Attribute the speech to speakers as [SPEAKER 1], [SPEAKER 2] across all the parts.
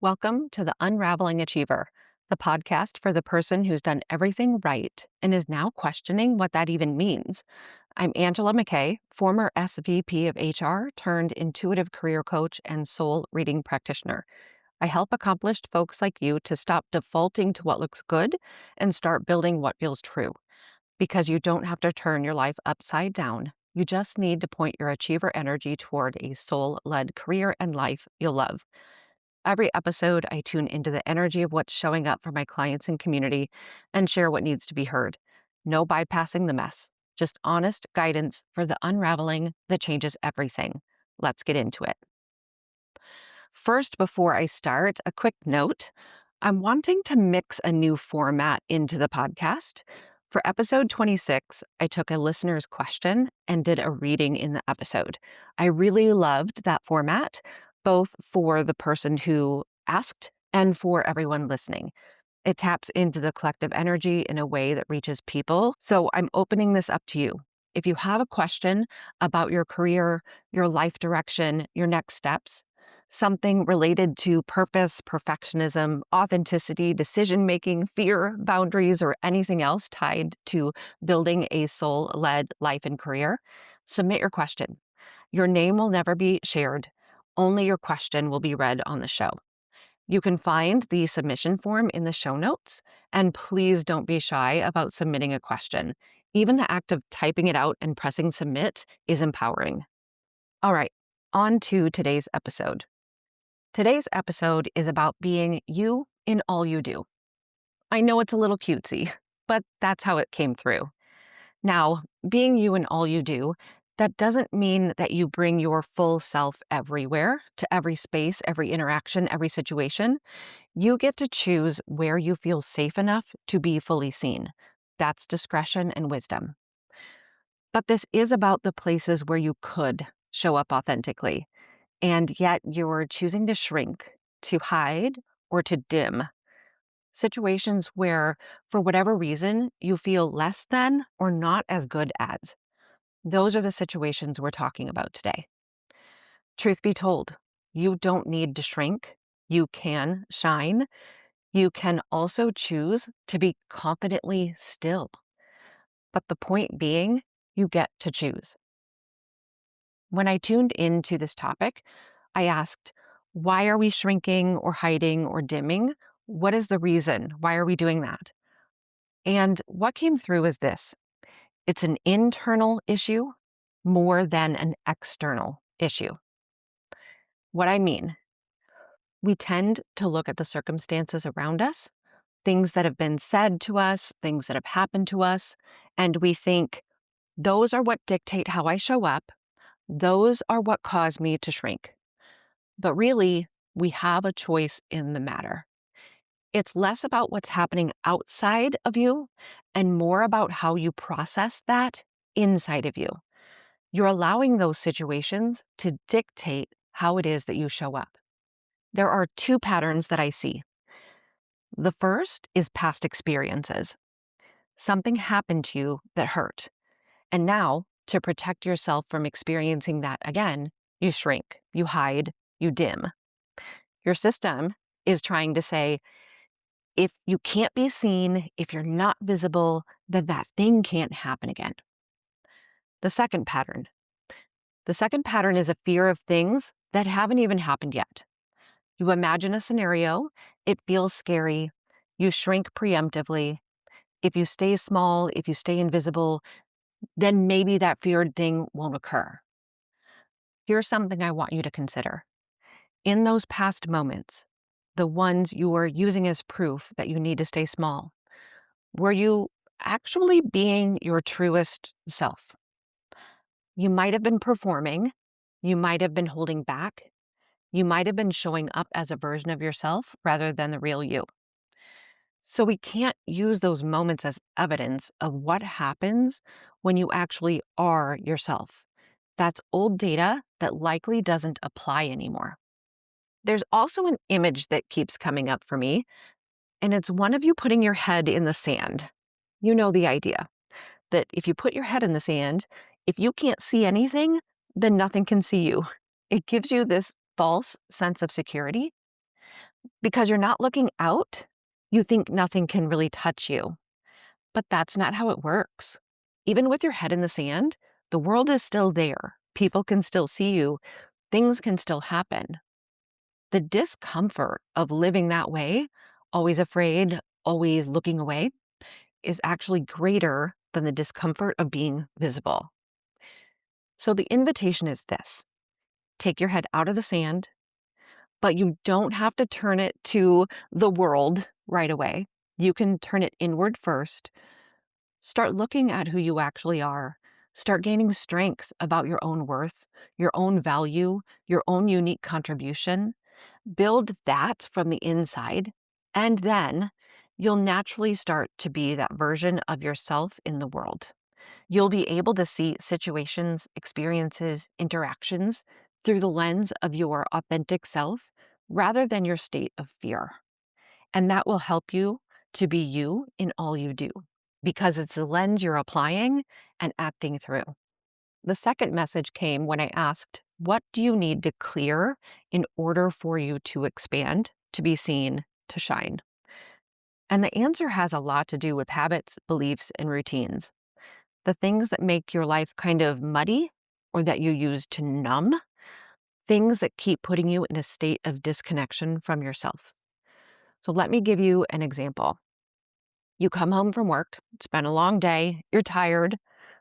[SPEAKER 1] Welcome to the Unraveling Achiever, the podcast for the person who's done everything right and is now questioning what that even means. I'm Angela McKay, former SVP of HR turned intuitive career coach and soul reading practitioner. I help accomplished folks like you to stop defaulting to what looks good and start building what feels true. Because you don't have to turn your life upside down. You just need to point your achiever energy toward a soul-led career and life you'll love. Every episode, I tune into the energy of what's showing up for my clients and community and share what needs to be heard. No bypassing the mess, just honest guidance for the unraveling that changes everything. Let's get into it. First, before I start, a quick note. I'm wanting to mix a new format into the podcast. For episode 26, I took a listener's question and did a reading in the episode. I really loved that format, both for the person who asked and for everyone listening. It taps into the collective energy in a way that reaches people. So I'm opening this up to you. If you have a question about your career, your life direction, your next steps, something related to purpose, perfectionism, authenticity, decision-making, fear, boundaries, or anything else tied to building a soul-led life and career, submit your question. Your name will never be shared. Only your question will be read on the show. You can find the submission form in the show notes, and please don't be shy about submitting a question. Even the act of typing it out and pressing submit is empowering. All right, on to today's episode. Today's episode is about being you in all you do. I know it's a little cutesy, but that's how it came through. Now, being you in all you do, that doesn't mean that you bring your full self everywhere, to every space, every interaction, every situation. You get to choose where you feel safe enough to be fully seen. That's discretion and wisdom. But this is about the places where you could show up authentically, and yet you're choosing to shrink, to hide, or to dim. Situations where, for whatever reason, you feel less than or not as good as. Those are the situations we're talking about today. Truth be told, you don't need to shrink. You can shine. You can also choose to be confidently still. But the point being, you get to choose. When I tuned into this topic, I asked, why are we shrinking or hiding or dimming? What is the reason? Why are we doing that? And what came through is this. It's an internal issue more than an external issue. What I mean, we tend to look at the circumstances around us, things that have been said to us, things that have happened to us, and we think, those are what dictate how I show up. Those are what cause me to shrink. But really, we have a choice in the matter. It's less about what's happening outside of you and more about how you process that inside of you. You're allowing those situations to dictate how it is that you show up. There are two patterns that I see. The first is past experiences. Something happened to you that hurt. And now, to protect yourself from experiencing that again, you shrink, you hide, you dim. Your system is trying to say, if you can't be seen, if you're not visible, then that thing can't happen again. The second pattern is a fear of things that haven't even happened yet. You imagine a scenario, it feels scary, you shrink preemptively. If you stay small, if you stay invisible, then maybe that feared thing won't occur. Here's something I want you to consider. In those past moments, the ones you are using as proof that you need to stay small, were you actually being your truest self? You might have been performing, you might have been holding back, you might have been showing up as a version of yourself rather than the real you. So we can't use those moments as evidence of what happens when you actually are yourself. That's old data that likely doesn't apply anymore. There's also an image that keeps coming up for me, and it's one of you putting your head in the sand. You know the idea that if you put your head in the sand, if you can't see anything, then nothing can see you. It gives you this false sense of security. Because you're not looking out, you think nothing can really touch you. But that's not how it works. Even with your head in the sand, the world is still there. People can still see you. Things can still happen. The discomfort of living that way, always afraid, always looking away, is actually greater than the discomfort of being visible. So the invitation is this: take your head out of the sand, but you don't have to turn it to the world right away. You can turn it inward first. Start looking at who you actually are. Start gaining strength about your own worth, your own value, your own unique contribution. Build that from the inside, and then you'll naturally start to be that version of yourself in the world. You'll be able to see situations, experiences, interactions through the lens of your authentic self rather than your state of fear. And that will help you to be you in all you do, because it's the lens you're applying and acting through. The second message came when I asked, what do you need to clear in order for you to expand, to be seen, to shine? And the answer has a lot to do with habits, beliefs, and routines. The things that make your life kind of muddy or that you use to numb, things that keep putting you in a state of disconnection from yourself. So let me give you an example. You come home from work, it's been a long day, you're tired,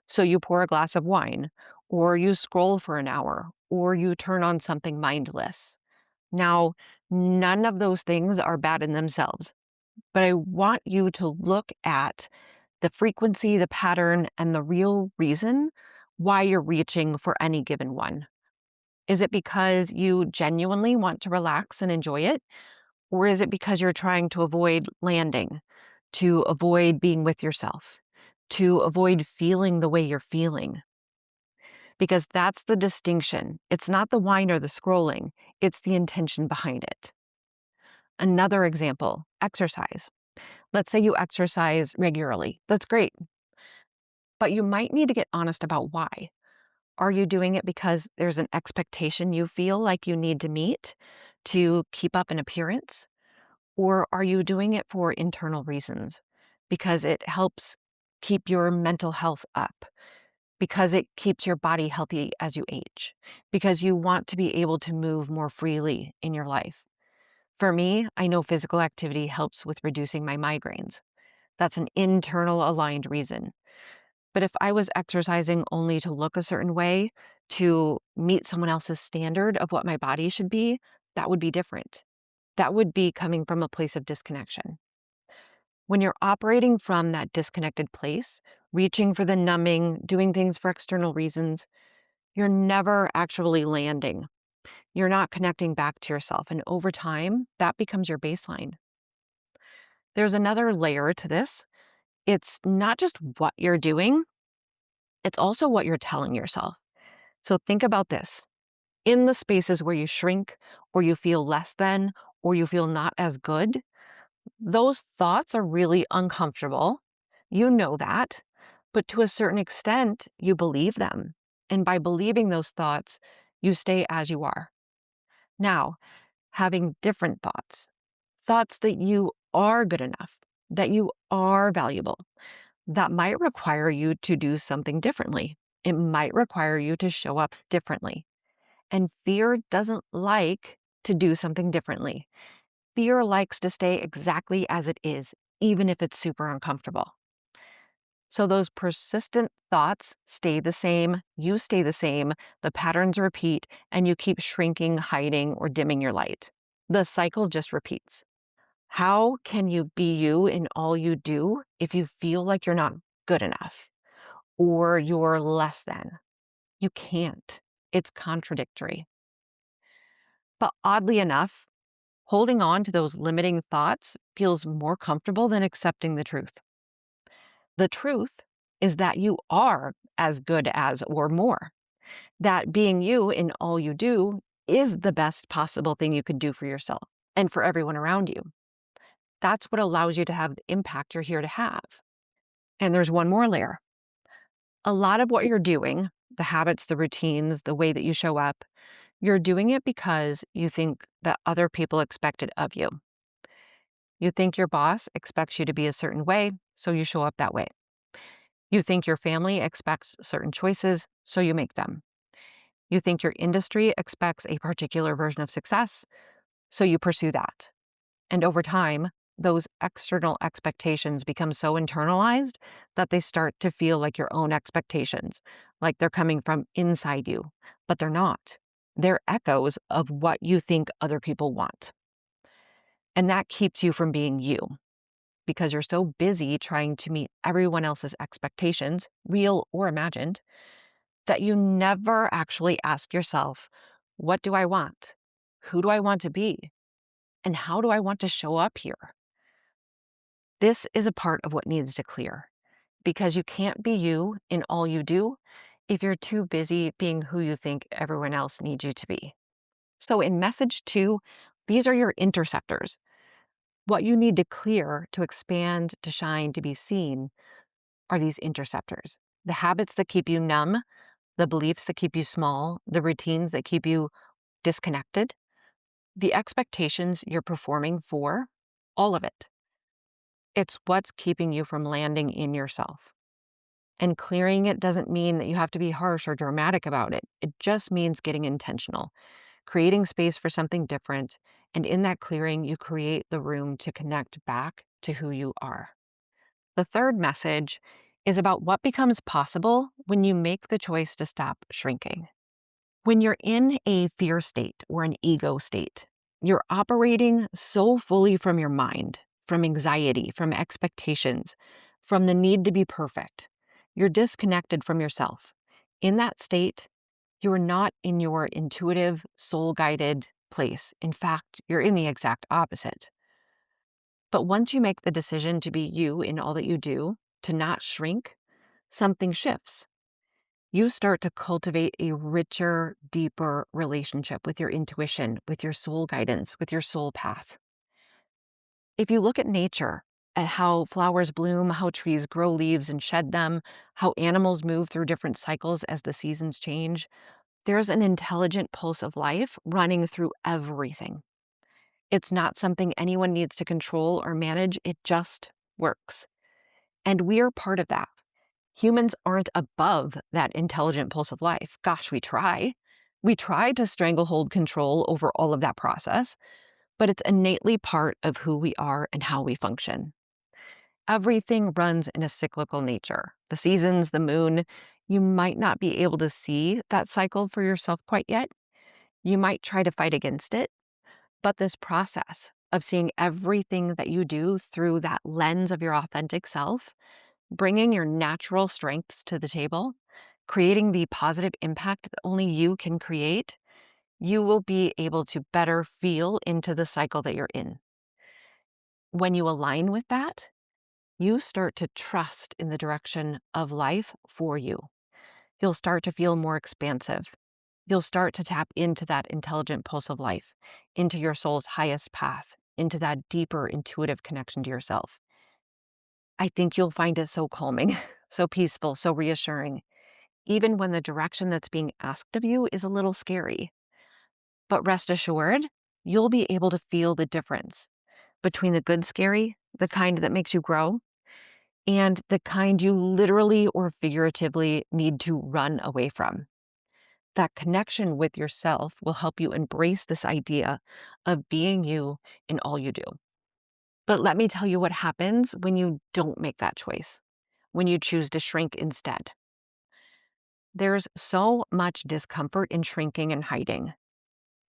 [SPEAKER 1] so you pour a glass of wine, or you scroll for an hour, or you turn on something mindless. Now, none of those things are bad in themselves, but I want you to look at the frequency, the pattern, and the real reason why you're reaching for any given one. Is it because you genuinely want to relax and enjoy it? Or is it because you're trying to avoid landing, to avoid being with yourself, to avoid feeling the way you're feeling? Because that's the distinction. It's not the wine or the scrolling, it's the intention behind it. Another example, exercise. Let's say you exercise regularly. That's great. But you might need to get honest about why. Are you doing it because there's an expectation you feel like you need to meet to keep up an appearance? Or are you doing it for internal reasons? Because it helps keep your mental health up, because it keeps your body healthy as you age, because you want to be able to move more freely in your life. For me, I know physical activity helps with reducing my migraines. That's an internal aligned reason. But if I was exercising only to look a certain way, to meet someone else's standard of what my body should be, that would be different. That would be coming from a place of disconnection. When you're operating from that disconnected place, reaching for the numbing, doing things for external reasons, you're never actually landing. You're not connecting back to yourself. And over time, that becomes your baseline. There's another layer to this. It's not just what you're doing, it's also what you're telling yourself. So think about this. In the spaces where you shrink, or you feel less than, or you feel not as good, those thoughts are really uncomfortable. You know that, but to a certain extent, you believe them. And by believing those thoughts, you stay as you are. Now, having different thoughts, thoughts that you are good enough, that you are valuable, that might require you to do something differently. It might require you to show up differently. And fear doesn't like to do something differently. Fear likes to stay exactly as it is, even if it's super uncomfortable. So those persistent thoughts stay the same, you stay the same, the patterns repeat, and you keep shrinking, hiding, or dimming your light. The cycle just repeats. How can you be you in all you do if you feel like you're not good enough or you're less than? You can't. It's contradictory. But oddly enough, holding on to those limiting thoughts feels more comfortable than accepting the truth. The truth is that you are as good as or more. That being you in all you do is the best possible thing you could do for yourself and for everyone around you. That's what allows you to have the impact you're here to have. And there's one more layer. A lot of what you're doing, the habits, the routines, the way that you show up, You're doing it because you think that other people expect it of you. You think your boss expects you to be a certain way, so you show up that way. You think your family expects certain choices, so you make them. You think your industry expects a particular version of success, so you pursue that. And over time, those external expectations become so internalized that they start to feel like your own expectations, like they're coming from inside you, but they're not. They're echoes of what you think other people want. And that keeps you from being you because you're so busy trying to meet everyone else's expectations, real or imagined, that you never actually ask yourself, what do I want? Who do I want to be? And how do I want to show up here? This is a part of what needs to clear because you can't be you in all you do if you're too busy being who you think everyone else needs you to be. So in message 2, these are your interceptors. What you need to clear to expand, to shine, to be seen are these interceptors. The habits that keep you numb, the beliefs that keep you small, the routines that keep you disconnected, the expectations you're performing for, all of it. It's what's keeping you from landing in yourself. And clearing it doesn't mean that you have to be harsh or dramatic about it. It just means getting intentional, creating space for something different. And in that clearing, you create the room to connect back to who you are. The third message is about what becomes possible when you make the choice to stop shrinking. When you're in a fear state or an ego state, you're operating so fully from your mind, from anxiety, from expectations, from the need to be perfect. You're disconnected from yourself. In that state, you're not in your intuitive, soul-guided place. In fact, you're in the exact opposite. But once you make the decision to be you in all that you do, to not shrink, something shifts. You start to cultivate a richer, deeper relationship with your intuition, with your soul guidance, with your soul path. If you look at nature, at how flowers bloom, how trees grow leaves and shed them, how animals move through different cycles as the seasons change, there's an intelligent pulse of life running through everything. It's not something anyone needs to control or manage, it just works. And we're part of that. Humans aren't above that intelligent pulse of life. Gosh, we try. We try to stranglehold control over all of that process, but it's innately part of who we are and how we function. Everything runs in a cyclical nature. The seasons, the moon, you might not be able to see that cycle for yourself quite yet. You might try to fight against it, but this process of seeing everything that you do through that lens of your authentic self, bringing your natural strengths to the table, creating the positive impact that only you can create, you will be able to better feel into the cycle that you're in. When you align with that, you start to trust in the direction of life for you. You'll start to feel more expansive. You'll start to tap into that intelligent pulse of life, into your soul's highest path, into that deeper intuitive connection to yourself. I think you'll find it so calming, so peaceful, so reassuring, even when the direction that's being asked of you is a little scary. But rest assured, you'll be able to feel the difference between the good scary, the kind that makes you grow, and the kind you literally or figuratively need to run away from. That connection with yourself will help you embrace this idea of being you in all you do. But let me tell you what happens when you don't make that choice, when you choose to shrink instead. There's so much discomfort in shrinking and hiding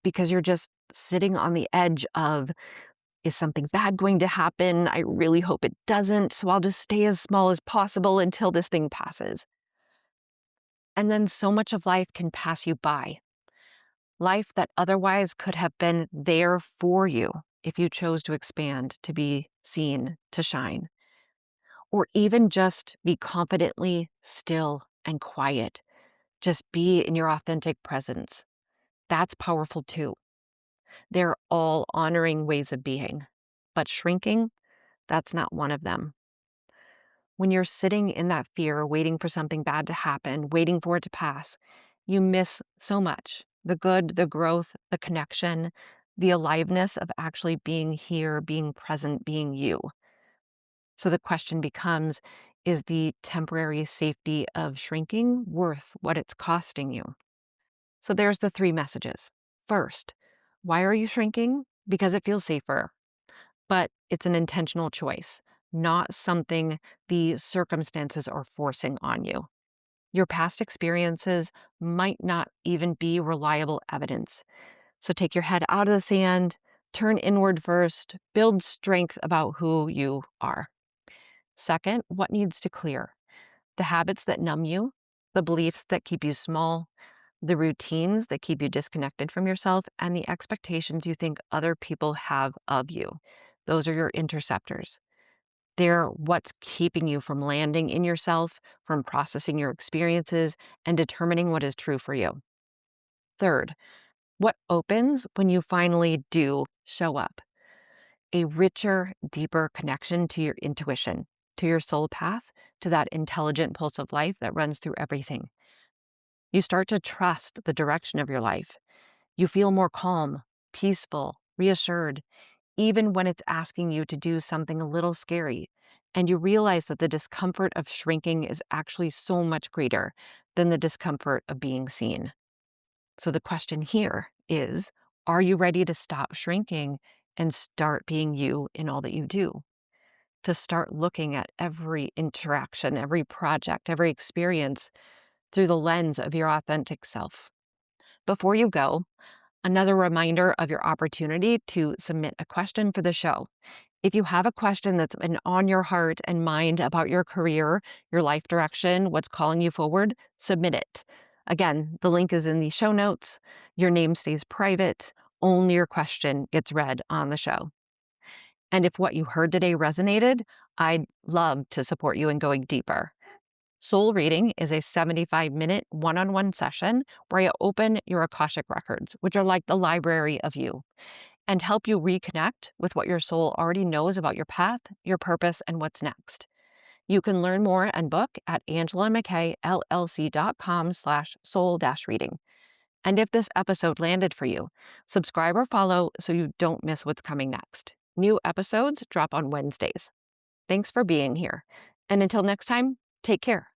[SPEAKER 1] because you're just sitting on the edge of, is something bad going to happen? I really hope it doesn't, so I'll just stay as small as possible until this thing passes. And then so much of life can pass you by. Life that otherwise could have been there for you if you chose to expand, to be seen, to shine, or even just be confidently still and quiet. Just be in your authentic presence. That's powerful too. They're all honoring ways of being, but shrinking, that's not one of them. When you're sitting in that fear, waiting for something bad to happen, waiting for it to pass, you miss so much. the good, the growth, the connection, the aliveness of actually being here, being present, being you. So the question becomes, is the temporary safety of shrinking worth what it's costing you? So there's the three messages. First, why are you shrinking? Because it feels safer, but it's an intentional choice, not something the circumstances are forcing on you. Your past experiences might not even be reliable evidence. So take your head out of the sand, turn inward first, build strength about who you are. Second, what needs to clear? The habits that numb you, the beliefs that keep you small, the routines that keep you disconnected from yourself, and the expectations you think other people have of you. Those are your interceptors. They're what's keeping you from landing in yourself, from processing your experiences, and determining what is true for you. Third, what opens when you finally do show up? A richer, deeper connection to your intuition, to your soul path, to that intelligent pulse of life that runs through everything. You start to trust the direction of your life. You feel more calm, peaceful, reassured, even when it's asking you to do something a little scary. And you realize that the discomfort of shrinking is actually so much greater than the discomfort of being seen. So the question here is, are you ready to stop shrinking and start being you in all that you do? To start looking at every interaction, every project, every experience through the lens of your authentic self. Before you go, another reminder of your opportunity to submit a question for the show. If you have a question that's been on your heart and mind about your career, your life direction, what's calling you forward, submit it. Again, the link is in the show notes. Your name stays private. Only your question gets read on the show. And if what you heard today resonated, I'd love to support you in going deeper. Soul Reading is a 75-minute one-on-one session where I open your Akashic records, which are like the library of you, and help you reconnect with what your soul already knows about your path, your purpose, and what's next. You can learn more and book at angelamckayllc.com/soul-reading. And if this episode landed for you, subscribe or follow so you don't miss what's coming next. New episodes drop on Wednesdays. Thanks for being here. And until next time, take care.